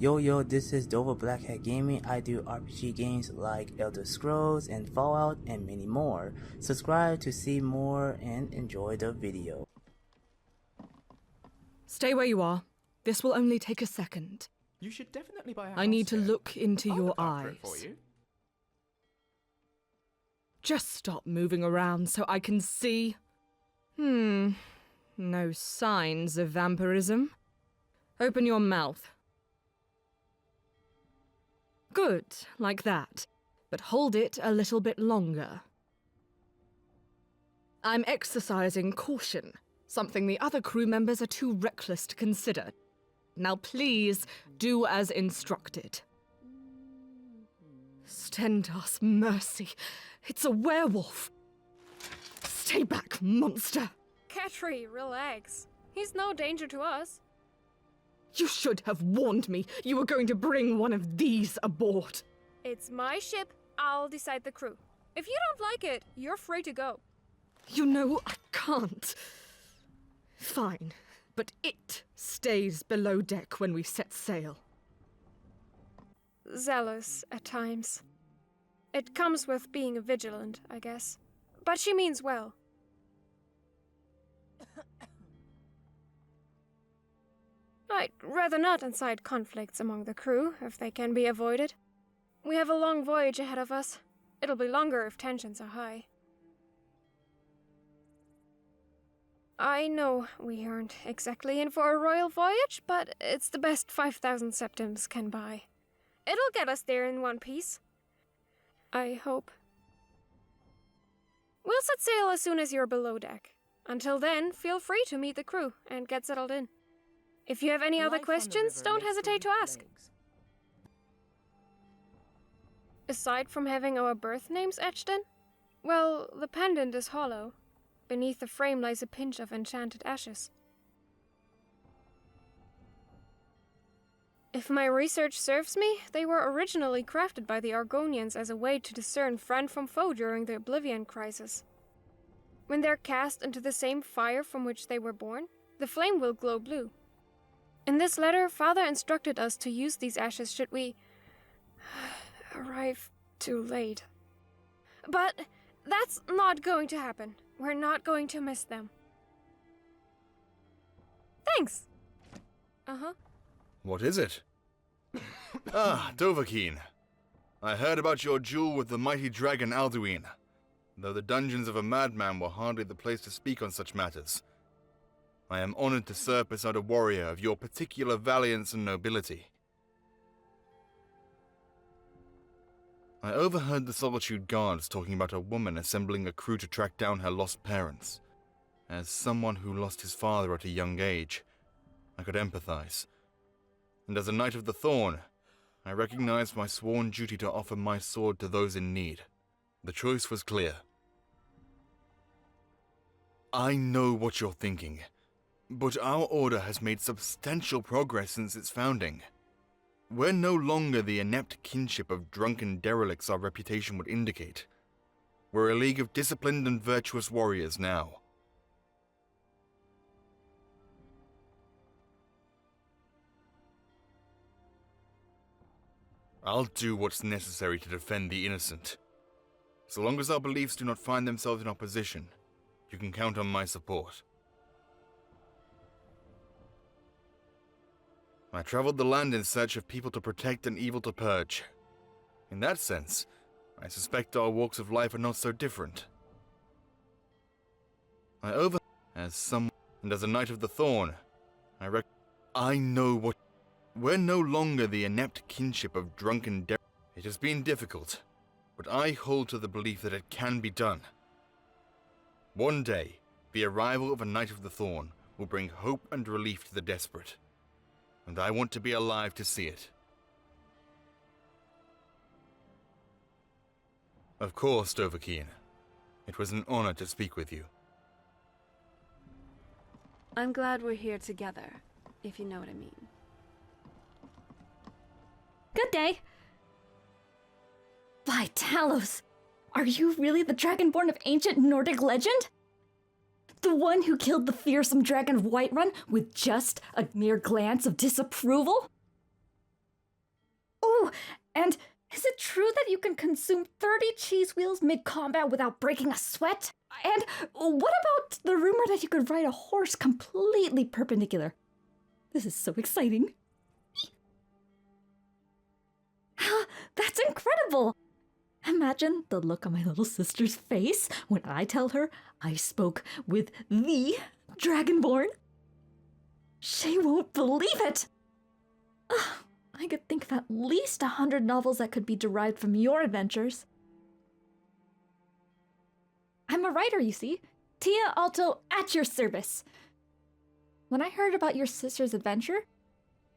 Yo, this is Dova Blackhat Gaming. I do RPG games like Elder Scrolls and Fallout and many more. Subscribe to see more and enjoy the video. Stay where you are. This will only take a second. You should definitely buy a house I need to here. look into I'll your look after eyes. it for you. Just stop moving around so I can see. No signs of vampirism. Open your mouth. Good, like that. But hold it a little bit longer. I'm exercising caution, something the other crew members are too reckless to consider. Now please, do as instructed. Stendar's mercy. It's a werewolf. Stay back, monster. Katri, relax. He's no danger to us. You should have warned me you were going to bring one of these aboard. It's my ship. I'll decide the crew. If you don't like it, you're free to go. You know I can't. Fine, but it stays below deck when we set sail. Zealous at times. It comes with being vigilant, I guess. But she means well. I'd rather not incite conflicts among the crew, if they can be avoided. We have a long voyage ahead of us. It'll be longer if tensions are high. I know we aren't exactly in for a royal voyage, but it's the best 5,000 septims can buy. It'll get us there in one piece. I hope. We'll set sail as soon as you're below deck. Until then, feel free to meet the crew and get settled in. If you have any other questions, don't hesitate to ask. Aside from having our birth names etched in, well, the pendant is hollow. Beneath the frame lies a pinch of enchanted ashes. If my research serves me, they were originally crafted by the Argonians as a way to discern friend from foe during the Oblivion Crisis. When they're cast into the same fire from which they were born, the flame will glow blue. In this letter, Father instructed us to use these ashes should we arrive too late. But that's not going to happen. We're not going to miss them. Thanks! Uh-huh. What is it? Dovahkiin. I heard about your duel with the mighty dragon Alduin, though the dungeons of a madman were hardly the place to speak on such matters. I am honored to serve beside a warrior of your particular valiance and nobility. I overheard the Solitude Guards talking about a woman assembling a crew to track down her lost parents. As someone who lost his father at a young age, I could empathize. And as a Knight of the Thorn, I recognized my sworn duty to offer my sword to those in need. The choice was clear. I know what you're thinking, but our order has made substantial progress since its founding. We're no longer the inept kinship of drunken derelicts our reputation would indicate. We're a league of disciplined and virtuous warriors now. I'll do what's necessary to defend the innocent. So long as our beliefs do not find themselves in opposition, you can count on my support. I traveled the land in search of people to protect and evil to purge. In that sense, I suspect our walks of life are not so different. As a Knight of the Thorn, I know what... We're no longer the inept kinship of drunken It has been difficult, but I hold to the belief that it can be done. One day, the arrival of a Knight of the Thorn will bring hope and relief to the desperate. And I want to be alive to see it. Of course, Dovahkiin. It was an honor to speak with you. I'm glad we're here together, if you know what I mean. Good day. By Talos, are you really the Dragonborn of ancient Nordic legend? The one who killed the fearsome dragon of Whiterun with just a mere glance of disapproval? Oh, and is it true that you can consume 30 cheese wheels mid-combat without breaking a sweat? And what about the rumor that you could ride a horse completely perpendicular? This is so exciting. That's incredible! Imagine the look on my little sister's face when I tell her I spoke with the Dragonborn. She won't believe it! I could think of at least 100 novels that could be derived from your adventures. I'm a writer, you see. Tia Alto at your service. When I heard about your sister's adventure,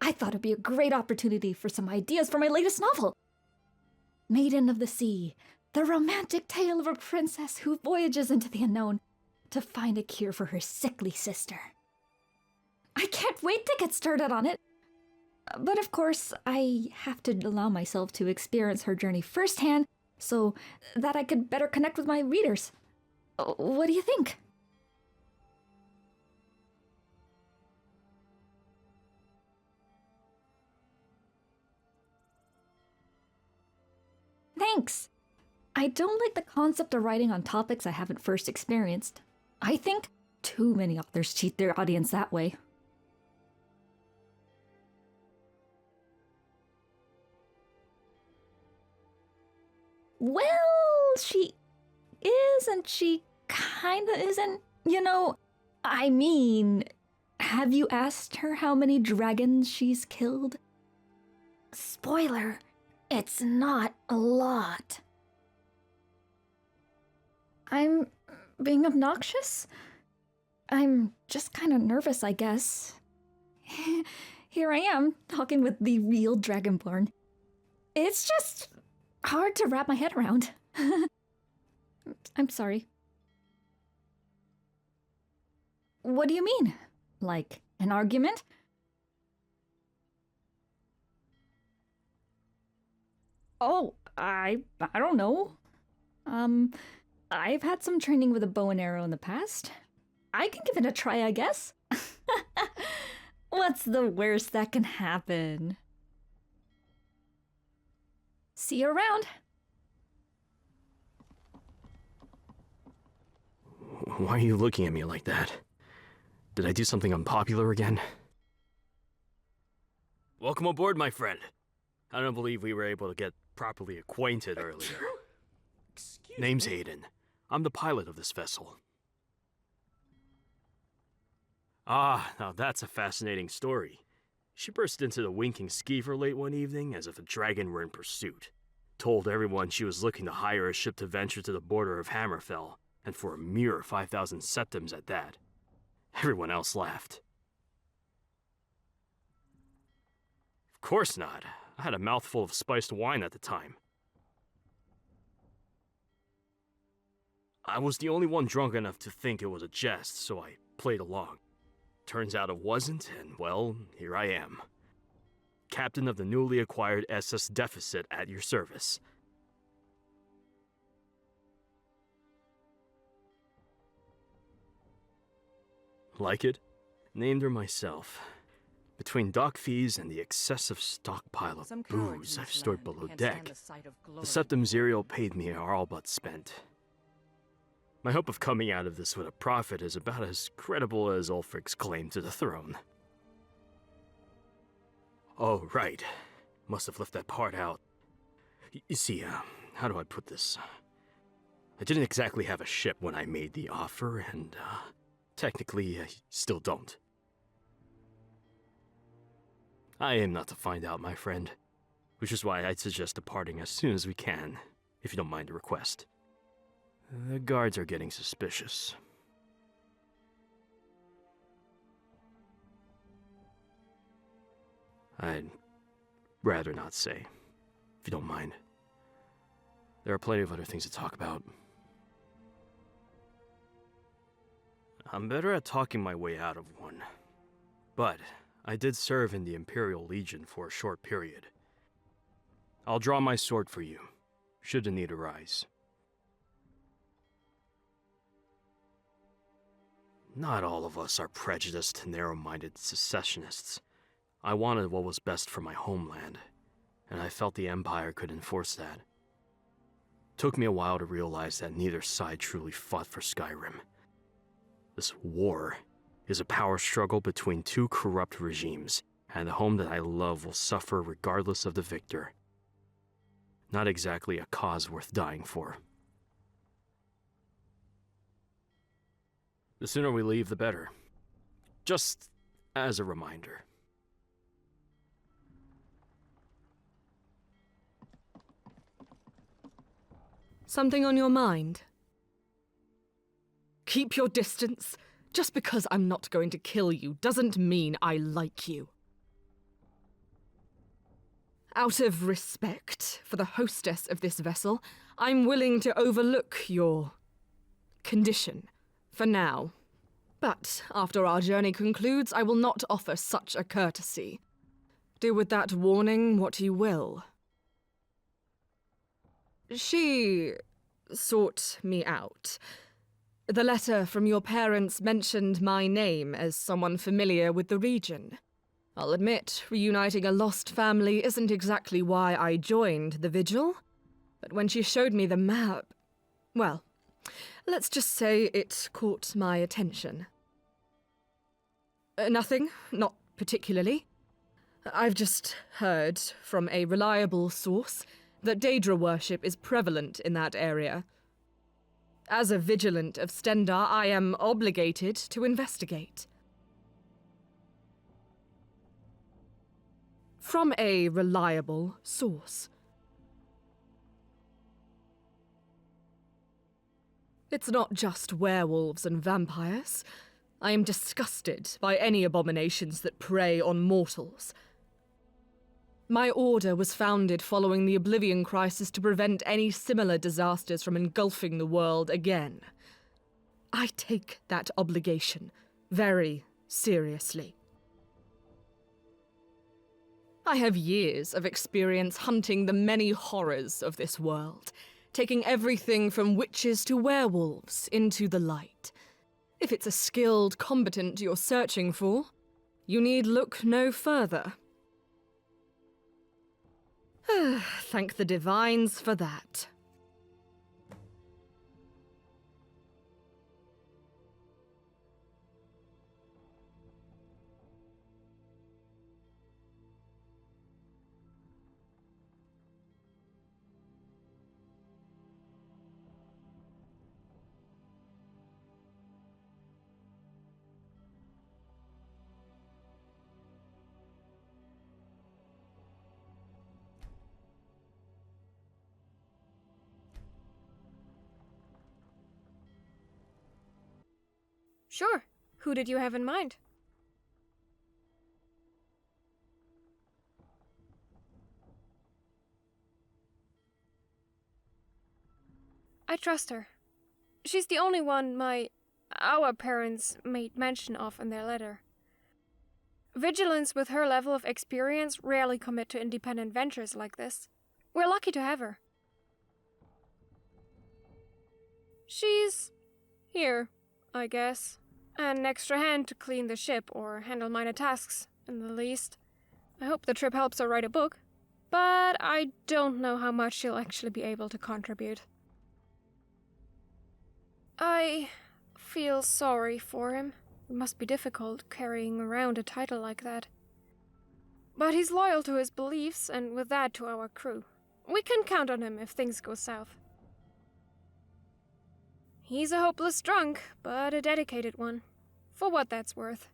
I thought it'd be a great opportunity for some ideas for my latest novel. Maiden of the Sea, the romantic tale of a princess who voyages into the unknown to find a cure for her sickly sister. I can't wait to get started on it. But of course, I have to allow myself to experience her journey firsthand so that I could better connect with my readers. What do you think? Thanks! I don't like the concept of writing on topics I haven't first experienced. I think too many authors cheat their audience that way. Well, she is and she kinda isn't, you know. I mean, have you asked her how many dragons she's killed? Spoiler, it's not a lot. I'm being obnoxious? I'm just kinda nervous, I guess. Here I am, talking with the real Dragonborn. It's just hard to wrap my head around. I'm sorry. What do you mean? Like, an argument? Oh, I don't know. I've had some training with a bow and arrow in the past. I can give it a try, I guess. What's the worst that can happen? See you around. Why are you looking at me like that? Did I do something unpopular again? Welcome aboard, my friend. I don't believe we were able to get properly acquainted earlier. Name's Hayden. I'm the pilot of this vessel. Ah, now that's a fascinating story. She burst into the winking skeever late one evening as if a dragon were in pursuit. Told everyone she was looking to hire a ship to venture to the border of Hammerfell, and for a mere 5,000 septims at that. Everyone else laughed. Of course not. I had a mouthful of spiced wine at the time. I was the only one drunk enough to think it was a jest, so I played along. Turns out it wasn't, and well, here I am. Captain of the newly acquired SS Deficit at your service. Like it? Named her myself. Between dock fees and the excessive stockpile of booze I've stored below deck, the septims Ariel paid me are all but spent. My hope of coming out of this with a profit is about as credible as Ulfric's claim to the throne. Oh, right. Must have left that part out. You see, how do I put this? I didn't exactly have a ship when I made the offer, and, technically, I still don't. I aim not to find out, my friend, which is why I'd suggest departing as soon as we can, if you don't mind the request. The guards are getting suspicious. I'd rather not say, if you don't mind. There are plenty of other things to talk about. I'm better at talking my way out of one. But I did serve in the Imperial Legion for a short period. I'll draw my sword for you, should the need arise. Not all of us are prejudiced, narrow-minded secessionists. I wanted what was best for my homeland. and I felt the Empire could enforce that. Took me a while to realize that neither side truly fought for Skyrim. This war is a power struggle between two corrupt regimes, and the home that I love will suffer regardless of the victor. Not exactly a cause worth dying for. The sooner we leave, the better. Just as a reminder. Something on your mind? Keep your distance. Just because I'm not going to kill you doesn't mean I like you. Out of respect for the hostess of this vessel, I'm willing to overlook your condition for now. But after our journey concludes, I will not offer such a courtesy. Do with that warning what you will. She sought me out. The letter from your parents mentioned my name as someone familiar with the region. I'll admit, reuniting a lost family isn't exactly why I joined the Vigil, but when she showed me the map, well, let's just say it caught my attention. Nothing, not particularly. I've just heard from a reliable source that Daedra worship is prevalent in that area. As a vigilant of Stendar, I am obligated to investigate. From a reliable source. It's not just werewolves and vampires. I am disgusted by any abominations that prey on mortals. My order was founded following the Oblivion Crisis to prevent any similar disasters from engulfing the world again. I take that obligation very seriously. I have years of experience hunting the many horrors of this world, taking everything from witches to werewolves into the light. If it's a skilled combatant you're searching for, you need look no further. Thank the divines for that. Sure. Who did you have in mind? I trust her. She's the only one our parents made mention of in their letter. Vigilants with her level of experience rarely commit to independent ventures like this. We're lucky to have her. She's here, I guess. An extra hand to clean the ship or handle minor tasks, in the least. I hope the trip helps her write a book, but I don't know how much she'll actually be able to contribute. I feel sorry for him. It must be difficult carrying around a title like that. But he's loyal to his beliefs, and with that to our crew. We can count on him if things go south. He's a hopeless drunk, but a dedicated one. For what that's worth.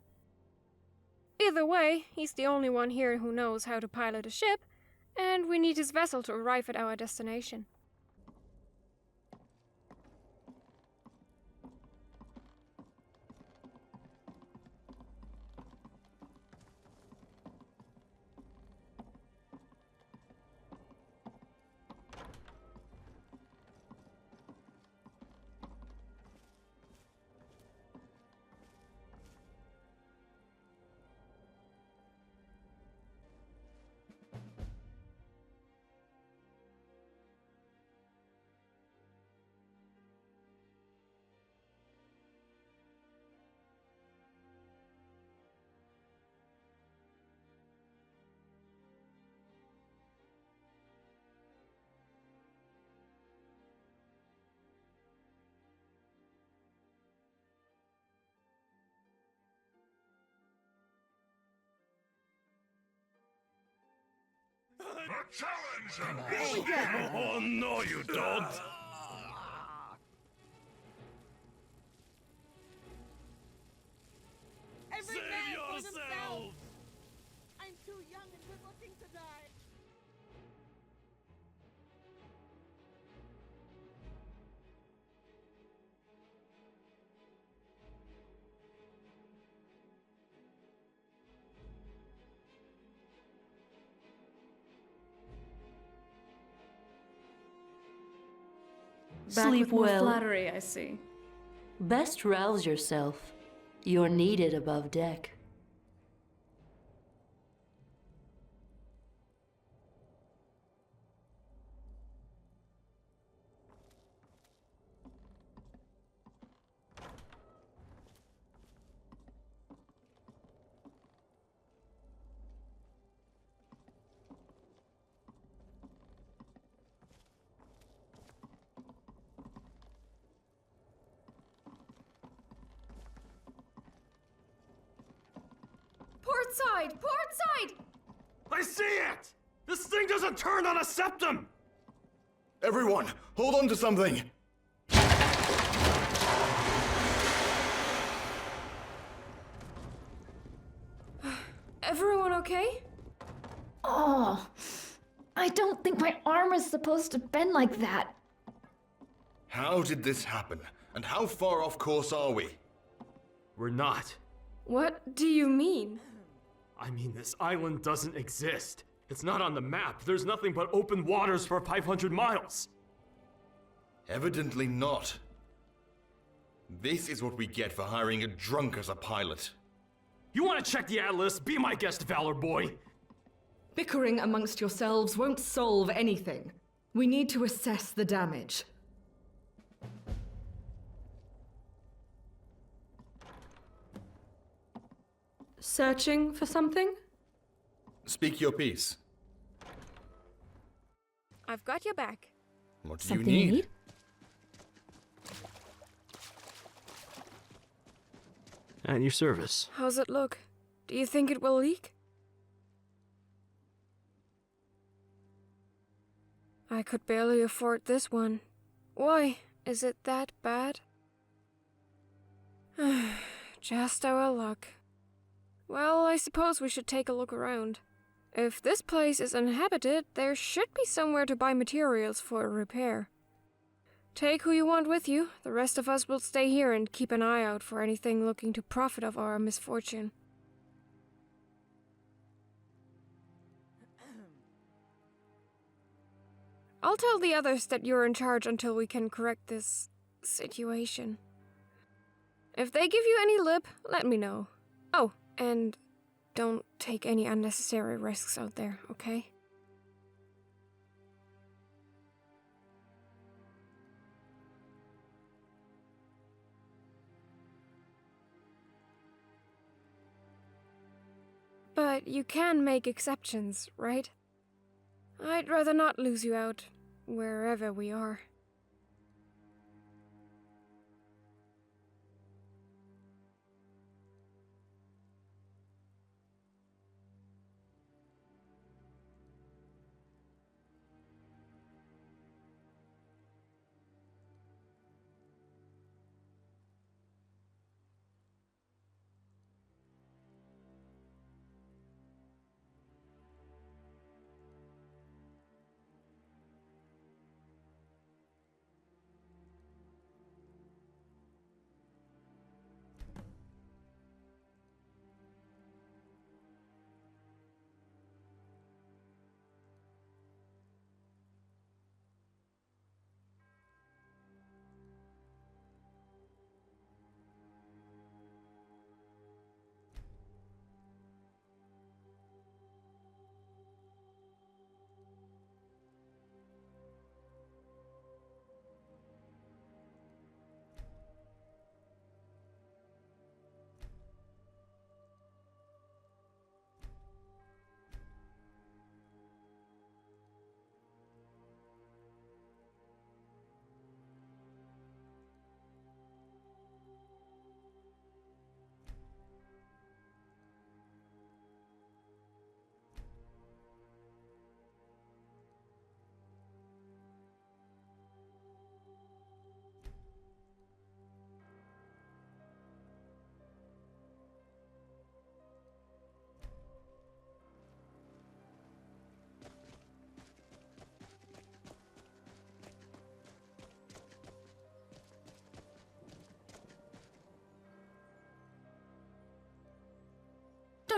Either way, he's the only one here who knows how to pilot a ship, and we need his vessel to arrive at our destination. Oh, no, you don't! Every man for themselves! I'm too young and good looking to die! Sleep well. Flattery, I see. Best rouse yourself. You're needed above deck. Port side! Port side! I see it! This thing doesn't turn on a septum! Everyone, hold on to something! Everyone okay? Oh, I don't think my arm is supposed to bend like that. How did this happen? And how far off course are we? We're not. What do you mean? I mean, this island doesn't exist. It's not on the map. There's nothing but open waters for 500 miles. Evidently not. This is what we get for hiring a drunk as a pilot. You want to check the atlas? Be my guest, Valor Boy. Bickering amongst yourselves won't solve anything. We need to assess the damage. Searching for something? Speak your piece. I've got your back. What do Something you you need? need? At your service. How's it look? Do you think it will leak? I could barely afford this one. Why? Is it that bad? Just our luck. Well, I suppose we should take a look around. If this place is inhabited, there should be somewhere to buy materials for a repair. Take who you want with you. The rest of us will stay here and keep an eye out for anything looking to profit of our misfortune. I'll tell the others that you're in charge until we can correct this situation. If they give you any lip, let me know. Oh, and don't take any unnecessary risks out there, okay? But you can make exceptions, right? I'd rather not lose you out, wherever we are.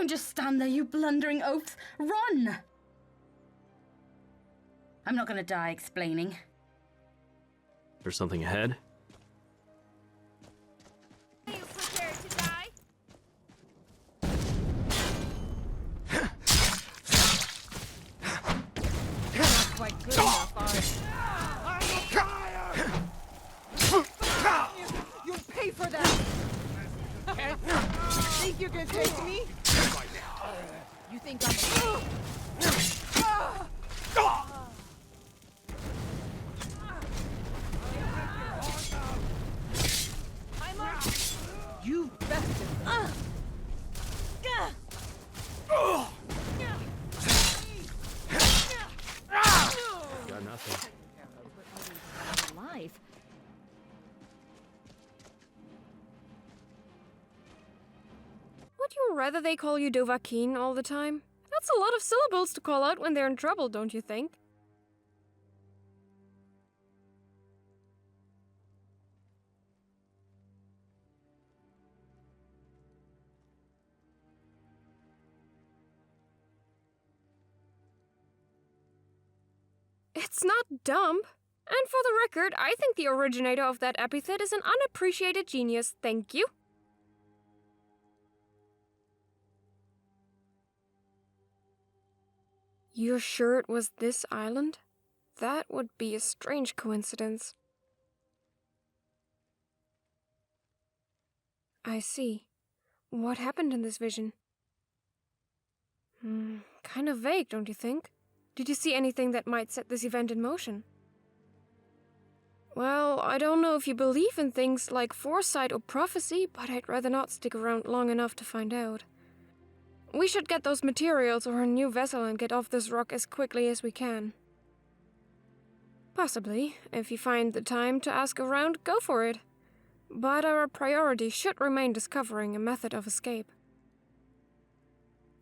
Don't just stand there, you blundering oafs. Run! I'm not gonna die explaining. There's something ahead? Are you prepared to die? You're not quite good enough, are you? You'll pay for that! Think you can take me? You think I'm... You bested me. Got nothing. Alive. Would you rather they call you Dova all the time? That's a lot of syllables to call out when they're in trouble, don't you think? It's not dumb. And for the record, I think the originator of that epithet is an unappreciated genius. Thank you. You're sure it was this island? That would be a strange coincidence. I see. What happened in this vision? Kind of vague, don't you think? Did you see anything that might set this event in motion? Well, I don't know if you believe in things like foresight or prophecy, but I'd rather not stick around long enough to find out. We should get those materials or a new vessel and get off this rock as quickly as we can. Possibly. If you find the time to ask around, go for it. But our priority should remain discovering a method of escape.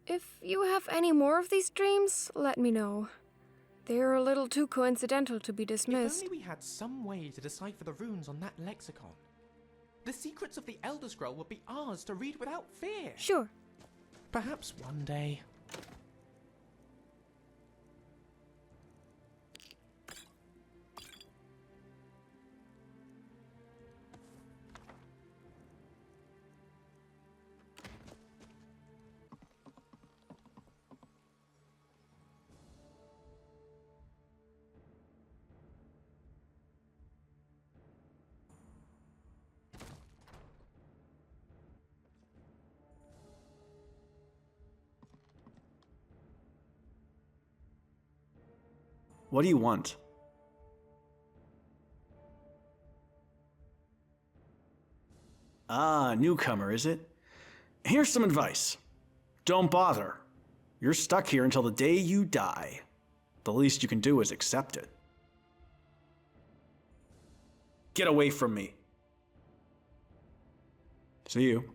If you have any more of these dreams, let me know. They're a little too coincidental to be dismissed. If only we had some way to decipher the runes on that lexicon. The secrets of the Elder Scroll would be ours to read without fear. Sure. Perhaps one day. What do you want? Ah, newcomer, is it? Here's some advice. Don't bother. You're stuck here until the day you die. The least you can do is accept it. Get away from me. See you.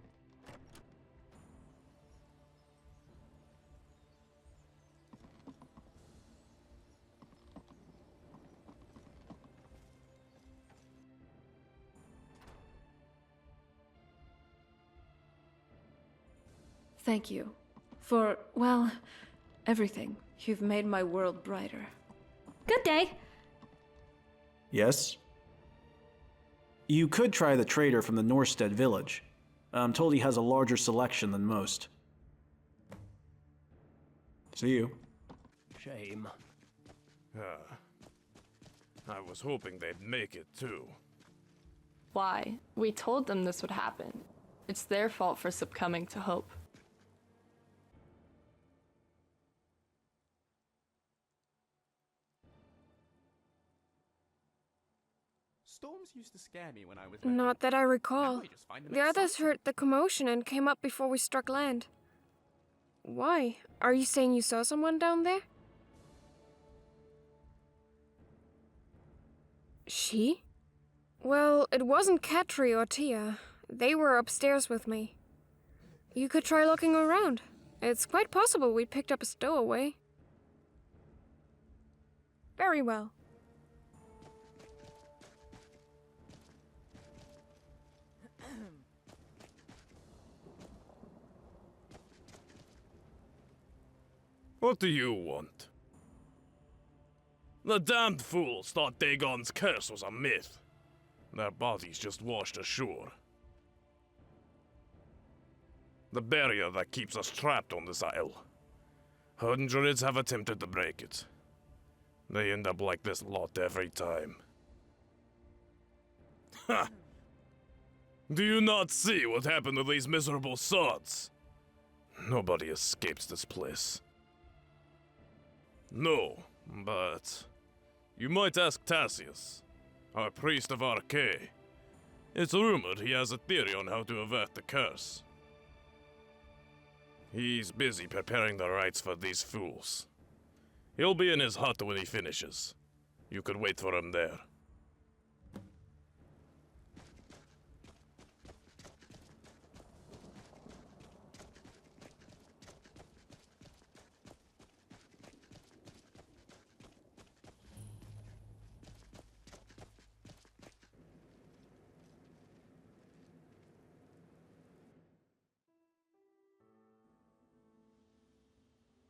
Thank you. For, well, everything. You've made my world brighter. Good day. Yes? You could try the trader from the Norstead village. I'm told he has a larger selection than most. See you. Shame. I was hoping they'd make it too. Why? We told them this would happen. It's their fault for succumbing to hope. Storms used to scare me when I was... Not that I recall. The others heard the commotion and came up before we struck land. Why? Are you saying you saw someone down there? She? Well, it wasn't Katri or Tia. They were upstairs with me. You could try looking around. It's quite possible we picked up a stowaway. Very well. What do you want? The damned fools thought Dagon's curse was a myth. Their bodies just washed ashore. The barrier that keeps us trapped on this isle. Hundreds have attempted to break it. They end up like this lot every time. Ha! Do you not see what happened to these miserable sods? Nobody escapes this place. No, but you might ask Tassius, our priest of Archay. It's rumored he has a theory on how to avert the curse. He's busy preparing the rites for these fools. He'll be in his hut when he finishes. You could wait for him there.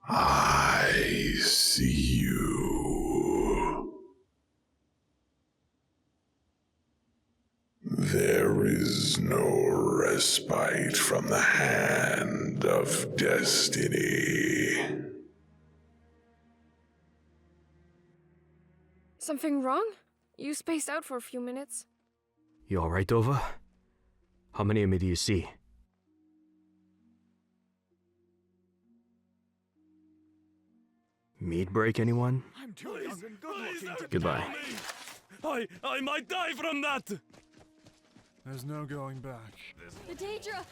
I see you. There is no respite from the hand of destiny. Something wrong? You spaced out for a few minutes. You alright, Dova? How many of me do you see? Meat break, anyone? I'm too young and good-looking to Goodbye. I might die from that! There's no going back. The danger are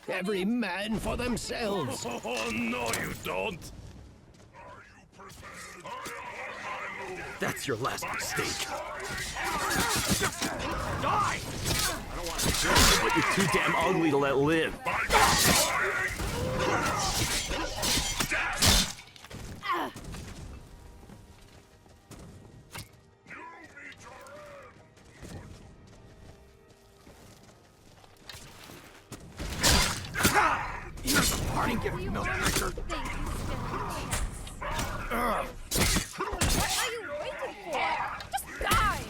coming. Every man for themselves! Oh, no you don't! That's your last mistake. Die! I don't want to kill you, but you're too damn ugly to let live. Here's a party gift, milk drinker! What are you waiting for? Just die!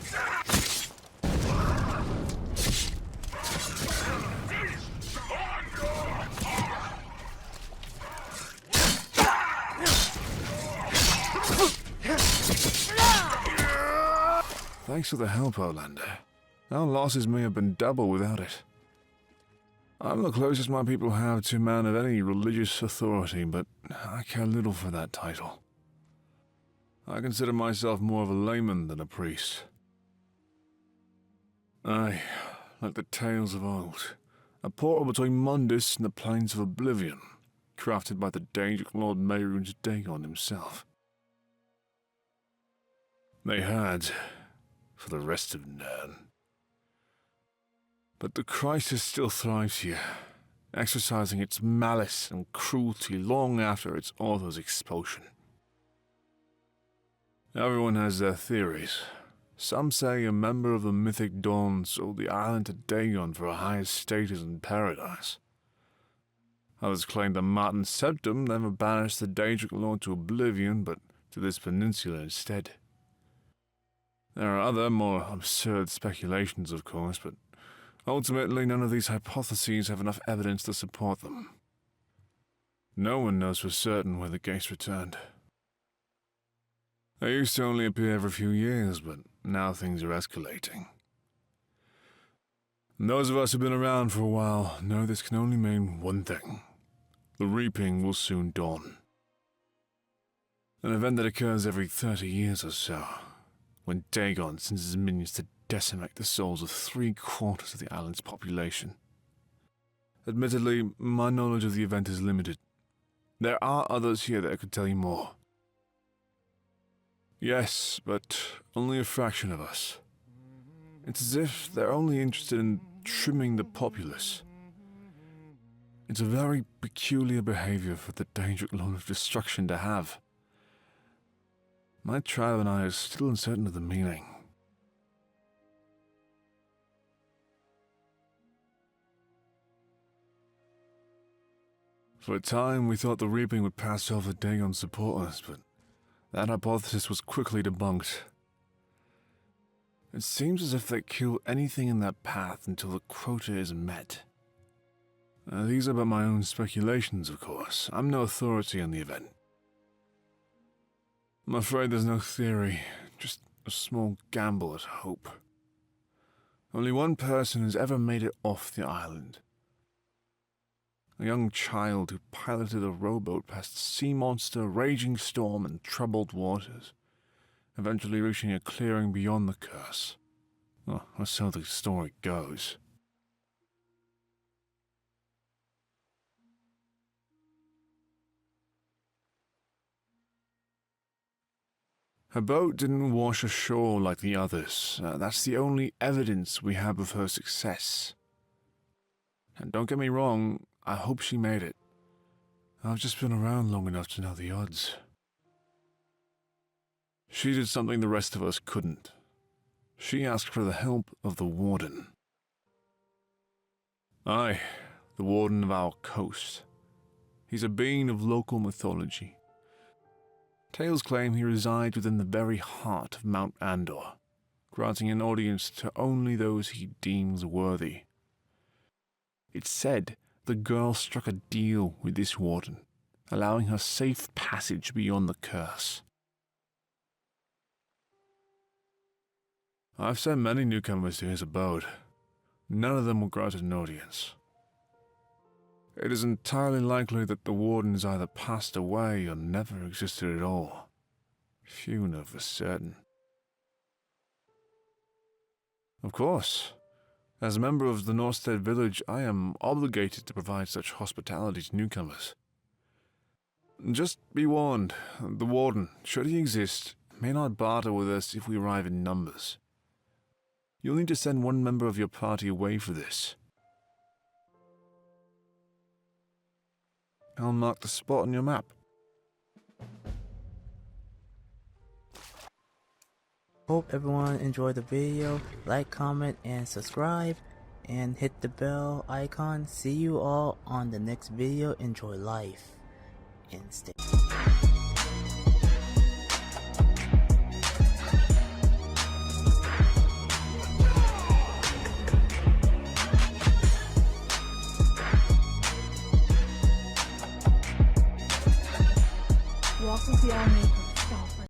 Thanks for the help, Olander. Our losses may have been double without it. I'm the closest my people have to a man of any religious authority, but I care little for that title. I consider myself more of a layman than a priest. Aye, like the tales of old, a portal between Mundus and the plains of Oblivion, crafted by the Daedric Lord Mehrunes Dagon himself. They had, for the rest of Nern. But the crisis still thrives here, exercising its malice and cruelty long after its author's expulsion. Everyone has their theories. Some say a member of the mythic Dawn sold the island to Dagon for a higher status in paradise. Others claim that Martin Septim never banished the Daedric Lord to Oblivion, but to this peninsula instead. There are other, more absurd speculations, of course, but ultimately none of these hypotheses have enough evidence to support them. No one knows for certain where the Gates returned. They used to only appear every few years, but now things are escalating. And those of us who've been around for a while know this can only mean one thing. The reaping will soon dawn. An event that occurs every 30 years or so, when Dagon sends his minions to decimate the souls of 3/4 of the island's population. Admittedly, my knowledge of the event is limited. There are others here that could tell you more. Yes, but only a fraction of us. It's as if they're only interested in trimming the populace. It's a very peculiar behavior for the Daedric Lord of Destruction to have. My tribe and I are still uncertain of the meaning. For a time, we thought the Reaping would pass over Dagon's supporters, but that hypothesis was quickly debunked. It seems as if they kill anything in that path until the quota is met. These are but my own speculations, of course. I'm no authority on the event. I'm afraid there's no theory, just a small gamble at hope. Only one person has ever made it off the island. A young child who piloted a rowboat past sea monster, raging storm, and troubled waters, eventually reaching a clearing beyond the curse. Well, or so the story goes. Her boat didn't wash ashore like the others. That's the only evidence we have of her success. And don't get me wrong, I hope she made it. I've just been around long enough to know the odds. She did something the rest of us couldn't. She asked for the help of the Warden. Aye, the Warden of our coast. He's a being of local mythology. Tales claim he resides within the very heart of Mount Andor, granting an audience to only those he deems worthy. It's said the girl struck a deal with this Warden, allowing her safe passage beyond the curse. I've sent many newcomers to his abode. None of them were granted an audience. It is entirely likely that the Warden has either passed away or never existed at all. Few know for certain. Of course, as a member of the Norstead village, I am obligated to provide such hospitality to newcomers. Just be warned, the Warden, should he exist, may not barter with us if we arrive in numbers. You'll need to send one member of your party away for this. I'll mark the spot on your map. Hope everyone enjoyed the video. Like, comment, and subscribe. And hit the bell icon. See you all on the next video. Enjoy life. And stay.